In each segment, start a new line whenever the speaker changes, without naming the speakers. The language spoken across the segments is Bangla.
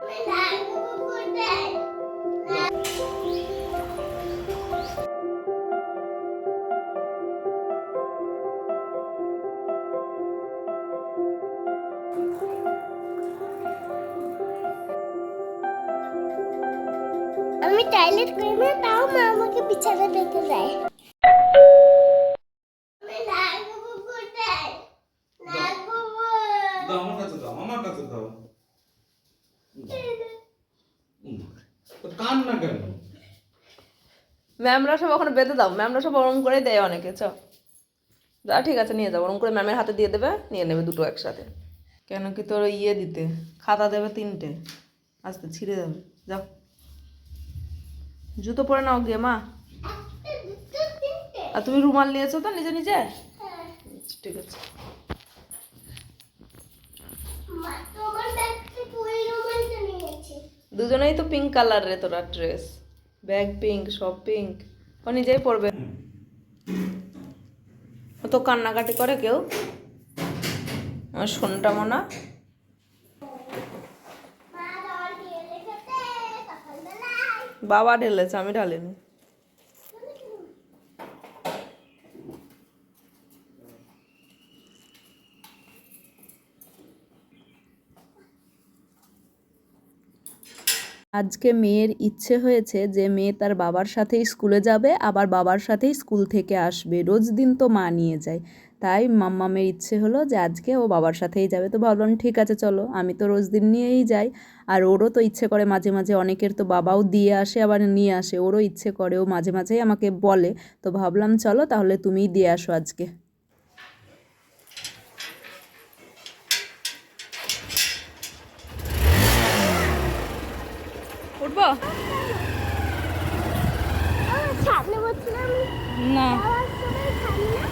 আমি টয়লেট করি না, তাও মা আমাকে বিছানা পেতে দেয়।
আমার কাছে দাও, আমার কাছে দাও। কান না কেন?
ম্যামরা সব ওখানে বেঁধে দাও, ম্যামরা সব ওরম করে দেয় অনেকে। চ যা, ঠিক আছে নিয়ে যাও, ওরম করে ম্যামের হাতে দিয়ে দেবে, নিয়ে নেবে দুটো একসাথে। কেন কি তোর ইয়ে দিতে খাতা দেবে 3টে, আস্তে ছিঁড়ে যাবে। যাও জুতো পরে নাও গিয়ে মা। আর তুমি রুমাল নিয়েছো তো নিজে নিজে? ঠিক আছে। দুজনেই তো পিঙ্ক কালার রে তোরা ড্রেস, ব্যাগ পিঙ্ক, সব পিঙ্ক। ও নিজেই পরবে। ও তো কান্নাকাটি করে কেউ? আমার সোনটা মনা। বাবা ঢেলেছে, আমি ঢালিনি। আজকে মেয়ের ইচ্ছে হয়েছে যে মেয়ে তার বাবার সাথেই স্কুলে যাবে, আবার বাবার সাথেই স্কুল থেকে আসবে। রোজ দিন তো মা নিয়ে যায়, তাই মাম্মামের ইচ্ছে হলো যে আজকে ও বাবার সাথেই যাবে। তো ভাবলাম ঠিক আছে চলো, আমি তো রোজ দিন নিয়েই যাই, আর ওরও তো ইচ্ছে করে মাঝে মাঝে, অনেকের তো বাবাও দিয়ে আসে আবার নিয়ে আসে, ওরও ইচ্ছে করে, ও মাঝে মাঝেই আমাকে বলে। তো ভাবলাম চলো তাহলে তুমিই দিয়ে আসো আজকে। উঠবো
সামনে বলছিলাম
না?
যাওয়ার সময় ঠান্ডা,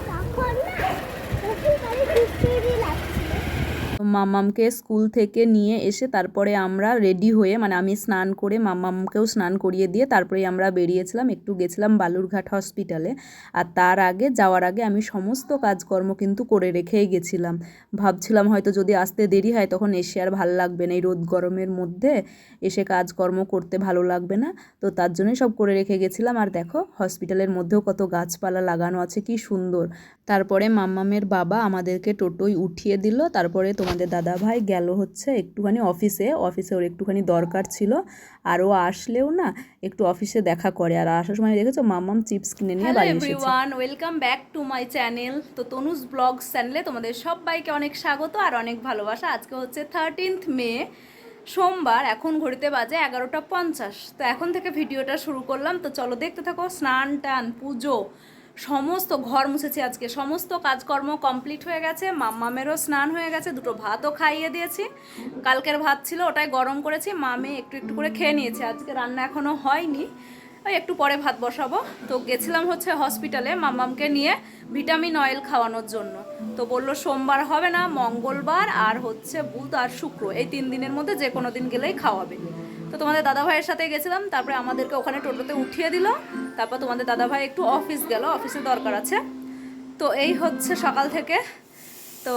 তখন না তখন খালি বৃষ্টি লাগছিল।
মাম্মামকে স্কুল থেকে নিয়ে এসে তারপরে আমরা রেডি হয়ে, মানে আমি স্নান করে মাম্মামকেও স্নান করিয়ে দিয়ে তারপরে আমরা বেরিয়েছিলাম, একটু গেছিলাম বালুরঘাট হসপিটালে। আর তার আগে, যাওয়ার আগে আমি সমস্ত কাজকর্ম কিন্তু করে রেখেই গেছিলাম। ভাবছিলাম হয়তো যদি আসতে দেরি হয় তখন এসে আর ভালো লাগবে না, এই রোদ গরমের মধ্যে এসে কাজকর্ম করতে ভালো লাগবে না। তো তার জন্যই সব করে রেখে গেছিলাম। আর দেখো হসপিটালের মধ্যেও কত গাছপালা লাগানো আছে, কি সুন্দর। তারপরে মাম্মামের বাবা আমাদেরকে টোটোয় উঠিয়ে দিল। তারপরে তোমাদের দাদা ভাই গেল হচ্ছে একটুখানি অফিসে ওর একটুখানি দরকার ছিল, আর ও আসলেও না একটু অফিসে দেখা করে। আর আসার সময় দেখেছো মাম্মাম চিপস কিনে নিয়ে বাড়ি এসেছে। Everyone, welcome back to my channel. তো তনুজ ব্লগস চ্যানেলে তোমাদের সবাইকে অনেক স্বাগত আর অনেক ভালোবাসা। আজকে হচ্ছে 13th মে, সোমবার। এখন ঘড়িতে বাজে 11:50। তো এখন থেকে ভিডিওটা শুরু করলাম। তো চলো দেখতে থাকো। স্নান টান পুজো সমস্ত, ঘর মুছেছি আজকে, সমস্ত কাজকর্ম কমপ্লিট হয়ে গেছে। মাম্মামেরও স্নান হয়ে গেছে, দুটো ভাতও খাইয়ে দিয়েছি। কালকের ভাত ছিল ওটাই গরম করেছি, মামে একটু একটু করে খেয়ে নিয়েছে। আজকে রান্না এখনও হয়নি, ওই একটু পরে ভাত বসাবো। তো গেছিলাম হচ্ছে হসপিটালে মাম্মামকে নিয়ে ভিটামিন অয়েল খাওয়ানোর জন্য। তো বললো সোমবার হবে না, মঙ্গলবার আর হচ্ছে বুধ আর শুক্র, এই 3 দিনের মধ্যে যে কোনো দিন গেলেই খাওয়াবে। তো তোমাদের দাদাভাইয়ের সাথে গেছিলাম, তারপরে আমাদেরকে ওখানে টোটোতে উঠিয়ে দিল। তারপর তোমাদের দাদাভাই একটু অফিস গেল, অফিসে দরকার আছে। তো এই হচ্ছে সকাল থেকে। তো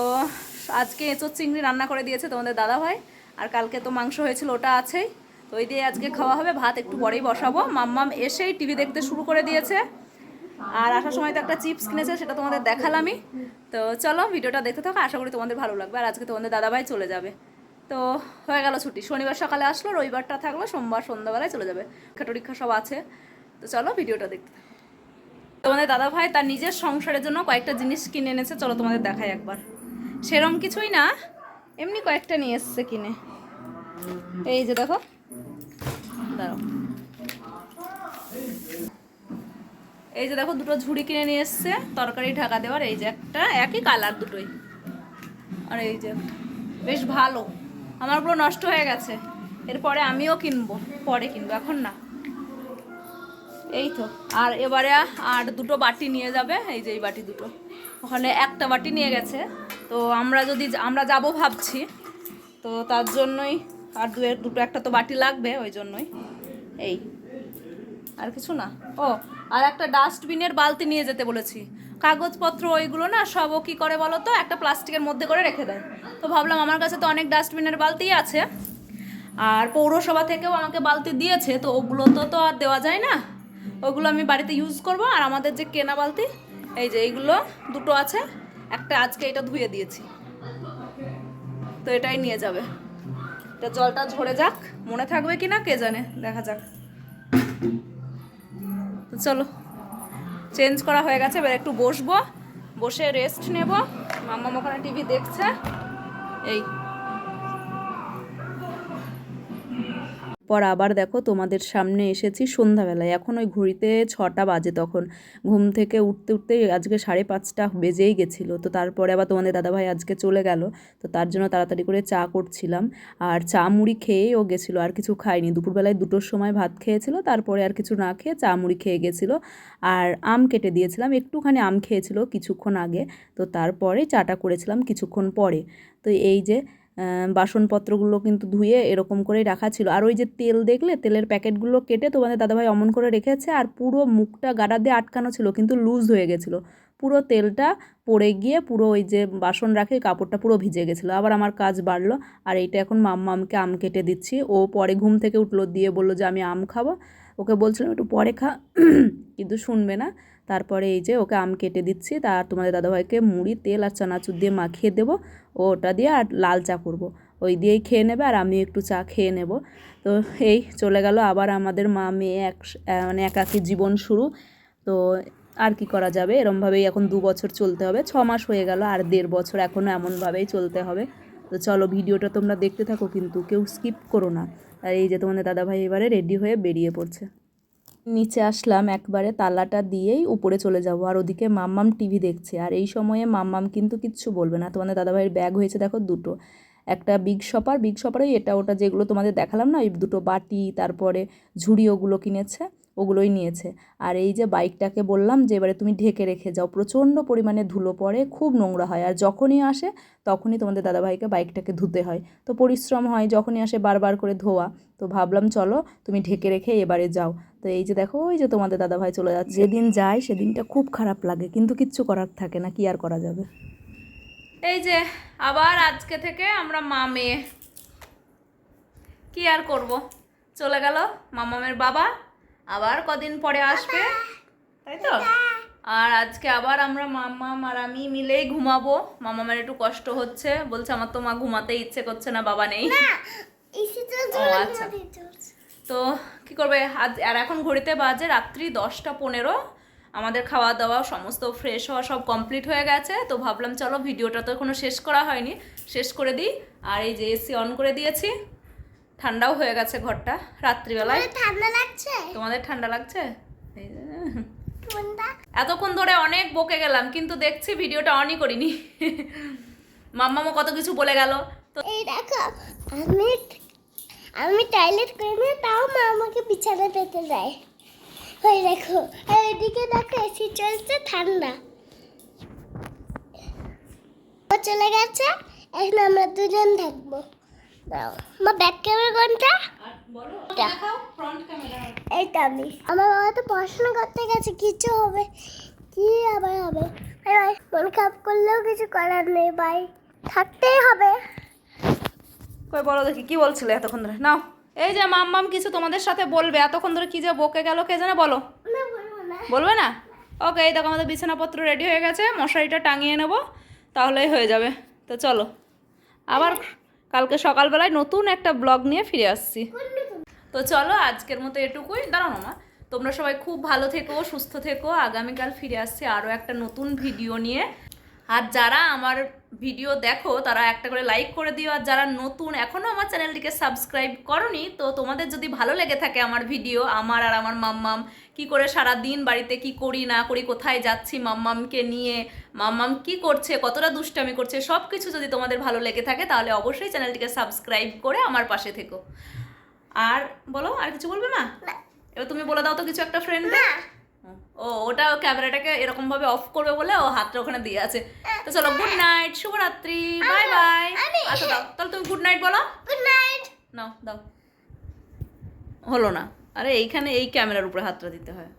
আজকে এঁচোর চিংড়ি রান্না করে দিয়েছে তোমাদের দাদাভাই, আর কালকে তো মাংস হয়েছিল ওটা আছেই। তো ওই দিয়ে আজকে খাওয়া হবে। ভাত একটু পরেই বসাবো। মাম্মাম এসেই টিভি দেখতে শুরু করে দিয়েছে, আর আসার সময় তো একটা চিপস কিনেছে, সেটা তোমাদের দেখালামই। তো চলো ভিডিওটা দেখতে থাকো, আশা করি তোমাদের ভালো লাগবে। আর আজকে তোমাদের দাদাভাই চলে যাবে, তো হয়ে গেল ছুটি। শনিবার সকালে আসলো, রবিবারটা থাকলো, সোমবার সন্ধ্যাবেলায় চলে যাবে। পরীক্ষা সব আছে। তো চলো ভিডিওটা দেখতে থাকো। তোমাদের দাদাভাই তার নিজের সংসারের জন্য কয়েকটা জিনিস কিনে এনেছে, চলো তোমাদের দেখাই একবার। সেরম কিছুই না, এমনি কয়েকটা নিয়ে এসছে কিনে। এই যে দেখো, দাঁড়াও, এই যে দেখো দুটো ঝুড়ি কিনে নিয়ে এসছে তরকারি ঢাকা দেওয়ার। এই যে একটা, একই কালার দুটোই। আর এই যে বেশ ভালো, আমারগুলো নষ্ট হয়ে গেছে, এরপরে আমিও কিনবো, পরে কিনবো, এখন না। এই তো, আর এবারে আর দুটো বাটি নিয়ে যাবে। এই যে এই বাটি দুটো, ওখানে একটা বাটি নিয়ে গেছে। তো আমরা যাব ভাবছি, তো তার জন্যই আর দুটো একটা তো বাটি লাগবে, ওই জন্যই। এই আর কিছু না। ও, আর একটা ডাস্টবিনের বালতি নিয়ে যেতে বলেছি। কাগজপত্র ওইগুলো না সব ও কী করে বলো তো, একটা প্লাস্টিকের মধ্যে করে রেখে দেয়। তো ভাবলাম আমার কাছে তো অনেক ডাস্টবিনের বালতি আছে, আর পৌরসভা থেকেও আমাকে বালতি দিয়েছে, তো ওগুলো তো আর দেওয়া যায় না, ওগুলো আমি বাড়িতে ইউজ করব। আর আমাদের যে কেনা বালতি, এই যে এইগুলো দুটো আছে, একটা আজকে এটা ধুয়ে দিয়েছি, তো এটাই নিয়ে যাবে। এটা জলটা ঝরে যাক, মনে থাকবে কি না কে জানে, দেখা যাক। তো চলো, চেঞ্জ করা হয়ে গেছে, এবার একটু বসবো, বসে রেস্ট নেব। মাম্মা ওখানে টিভি দেখছে। এই পর আবার দেখো তোমাদের সামনে এসেছি সন্ধ্যাবেলায়, এখন ওই ঘড়িতে 6টা বাজে। তখন ঘুম থেকে উঠতে উঠতেই আজকে 5:30 বেজেই গেছিলো। তো তারপরে আবার তোমাদের দাদাভাই আজকে চলে গেল, তো তার জন্য তাড়াতাড়ি করে চা করছিলাম। আর চা মুড়ি খেয়েই ও গেছিলো, আর কিছু খায়নি। দুপুরবেলায় 2টোর সময় ভাত খেয়েছিল, তারপরে আর কিছু না খেয়ে চা মুড়ি খেয়ে গেছিলো। আর আম কেটে দিয়েছিলাম, একটুখানি আম খেয়েছিল কিছুক্ষণ আগে, তো তারপরে চাটা করেছিলাম কিছুক্ষণ পরে। তো এই যে বাসনপত্রগুলো কিন্তু ধুয়ে এরকম করেই রাখা ছিল। আর ওই যে তেল দেখলে, তেলের প্যাকেটগুলো কেটে তোমাদের দাদাভাই অমন করে রেখেছে, আর পুরো মুখটা গাডার দিয়ে আটকানো ছিল, কিন্তু লুজ হয়ে গেছিলো। পুরো তেলটা পড়ে গিয়ে পুরো ওই যে বাসন রাখে কাপড়টা পুরো ভিজে গেছিলো। আবার আমার কাজ বাড়লো। আর এইটা এখন মাম্মামকে আম কেটে দিচ্ছি। ও পরে ঘুম থেকে উঠলো, দিয়ে বললো যে আমি আম খাবো। ওকে বলছিলাম একটু পরে খা, কিন্তু শুনবে না। তারপরে এই যে ওকে আম কেটে দিচ্ছি, তার তোমাদের দাদাভাইকে মুড়ি, তেল আর চানাচুর দিয়ে মাখিয়ে দেবো। ওটা দিয়ে আর লাল চা করবো, ওই দিয়েই খেয়ে নেবে, আর আমি একটু চা খেয়ে নেব। তো এই চলে গেল আবার আমাদের মা মেয়ে মানে একাকী জীবন শুরু। তো আর কি করা যাবে, এরমভাবেই এখন 2 বছর চলতে হবে। 6 মাস হয়ে গেল, আর 1.5 বছর এখনও এমনভাবেই চলতে হবে। তো চলো, ভিডিওটা তোমরা দেখতে থাকো, কিন্তু কেউ স্কিপ করো না। আর এই যে তোমাদের দাদাভাই এবারে রেডি হয়ে বেরিয়ে পড়ছে। নিচে আসলাম, একবারে তালাটা দিয়েই উপরে চলে যাব। আর ওদিকে মাম্মাম টিভি দেখছে। আর এই সময়ে মাম্মাম কিন্তু কিচ্ছু বলবে না। তোমাদের দাদাভাইয়ের ব্যাগ হয়েছে দেখো 2টো, একটা বিগ শপারে এটা ওটা যেগুলো তোমাদের দেখালাম না, ওই 2টো বাটি, তারপরে ঝুড়ি, ওগুলো কিনেছে, ওগুলোই নিয়েছে। আর এই যে বাইকটাকে বললাম যে এবারে তুমি ঢেকে রেখে যাও, প্রচণ্ড পরিমাণে ধুলো পড়ে, খুব নোংরা হয়। আর যখনই আসে তখনই তোমাদের দাদাভাইকে বাইকটাকে ধুতে হয়, তো পরিশ্রম হয়, যখনই আসে বারবার করে ধোয়া। তো ভাবলাম চলো তুমি ঢেকে রেখে এবারে যাও। তো এই যে দেখো, ওই যে তোমাদের দাদাভাই চলে যাচ্ছে। যেদিন যায় সেদিনটা খুব খারাপ লাগে, কিন্তু কিচ্ছু করার থাকে না, কি আর করা যাবে। এই যে আবার আজকে থেকে আমরা মা মেয়ে, কি আর করব, চলে গেল মামামের বাবা, আবার কদিন পরে আসবে, তাই তো। আর আজকে আবার আমরা মাম্মাম আর আমি মিলেই ঘুমাবো। মামামের একটু কষ্ট হচ্ছে, বলছে আমার তো মা ঘুমাতে ইচ্ছে করছে না, বাবা নেই। ও আচ্ছা, তো কি করবে আজ। আর এখন ঘড়িতে বাজে রাত্রি 10টা 15। আমাদের খাওয়া দাওয়া সমস্ত ফ্রেশ হওয়া সব কমপ্লিট হয়ে গেছে। তো ভাবলাম চলো, ভিডিওটা তো এখনো শেষ করা হয়নি, শেষ করে দিই। আর এই যে এসি অন করে দিয়েছি, ঠান্ডাও হয়ে গেছে ঘরটা রাত্রিবেলায়।
ঠান্ডা লাগছে?
তোমাদের ঠান্ডা লাগছে? এতক্ষণ ধরে অনেক বকে গেলাম, কিন্তু দেখছি ভিডিওটা অনই করিনি। মাম্মামও কত কিছু বলে গেল। তো
এই দেখো, আমি টয়লেট করি না, তাও মা আমাকে বিছানা পেতে দেয়। ওই দেখো, আর এদিকে দেখো এসি চলছে, ঠান্ডা। ও চলে গেছে, এখন আমরা দুজন থাকবো। দাও মা, ব্যাক ক্যামেরা কোনটা?
বলো, দেখাও ফ্রন্ট ক্যামেরা।
এইটা আমি। আমার বাবা তো পড়াশোনা করতে গেছে, কিছু হবে কি আবার হবে। ভাই মন খারাপ করলেও কিছু করার নেই, ভাই থাকতেই হবে।
কই বলো দেখি, কি বলছিলে এতক্ষণ ধরে? নাও, এই যে মাম্মাম কিছু তোমাদের সাথে বলবে, এতক্ষণ ধরে কি যে বকে গেল কে জানে, বলো।
না, বলবো না।
বলবে না? ওকে, এই দেখো আমাদের বিছানাপত্র রেডি হয়ে গেছে, মশারিটা টাঙিয়ে নেব, তাহলেই হয়ে যাবে। তো চলো, আবার কালকে সকালবেলায় নতুন একটা ব্লগ নিয়ে ফিরে আসছি। তো চলো, আজকের মতো এটুকুই। দাঁড়াও না মা, তোমরা সবাই খুব ভালো থেকো, সুস্থ থেকো। আগামীকাল ফিরে আসছি আরও একটা নতুন ভিডিও নিয়ে। আর যারা আমার ভিডিও দেখো তারা একটা করে লাইক করে দিও। আর যারা নতুন এখনও আমার চ্যানেলটিকে সাবস্ক্রাইব করনি, তো তোমাদের যদি ভালো লেগে থাকে আমার ভিডিও, আমার আর আমার মাম্মাম কি করে সারা দিন বাড়িতে কি করি না করি, কোথায় যাচ্ছি মাম্মামকে নিয়ে, মাম্মাম কি করছে, কতটা দুষ্টামি করছে, সব কিছু যদি তোমাদের ভালো লেগে থাকে, তাহলে অবশ্যই চ্যানেলটিকে সাবস্ক্রাইব করে আমার পাশে থেকো। আর বলো, আর কিছু বলবে মা? এবার তুমি বলে দাও তো কিছু একটা ফ্রেন্ডকে। ও ওটা ক্যামেরাটাকে এরকম ভাবে অফ করবে বলে ও হাতটা ওখানে দিয়ে আছে। তো চলো, গুড নাইট, শুভরাত্রি, বাই বাই। আচ্ছা দাও, তাহলে তুমি গুড নাইট বলো।
Good night.
নাও দাও। হলো না, আরে এইখানে এই ক্যামেরার উপরে হাতটা দিতে হয়।